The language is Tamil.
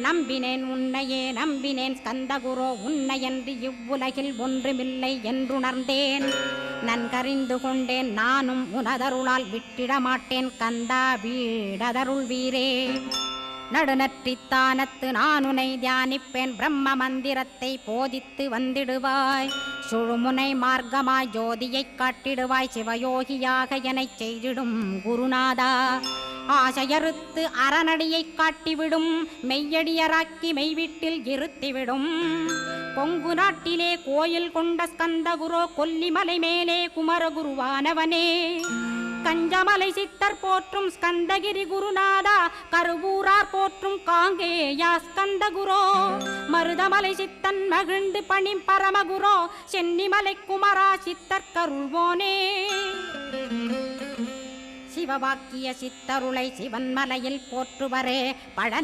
நம்பினேன் உன்னையே நம்பினேன் ஸ்கந்தகுரோ உன்னையன்றி இவ்வுலகில் ஒன்றுமில்லை என்றுணர்ந்தேன். நன்கறிந்து கொண்டேன் நானும் உனதருளால் விட்டிட மாட்டேன் கந்தா வீடதருள் வீரே. நடுநற்றித்தானத்து நான் உனை தியானிப்பேன் பிரம்ம மந்திரத்தை போதித்து வந்திடுவாய். சுழுமுனை மார்க்கமாய் ஜோதியைக் காட்டிடுவாய் சிவயோகியாக எனச் செய்திடும் குருநாதா. ஆசையறுத்து அறநடியைக் காட்டிவிடும் மெய்யடியராக்கி மெய்வீட்டில் இருத்திவிடும். கொங்கு நாட்டிலே கோயில் கொண்ட ஸ்கந்தகுரோ கொல்லிமலை மேலே குமரகுருவானவனே. கஞ்சமலை சித்தர் போற்றும் ஸ்கந்தகிரி குருநாதா கருவூரார் போற்றும் காங்கேயா ஸ்கந்தகுரோ. மருதமலை சித்தன் மகிழ்ந்து பணி பரமகுரோ சென்னிமலை குமரா சித்தர் கருள்வோனே. சிவவாக்கிய சித்தருளை சிவன்மலையில் போற்றுவரே பழனி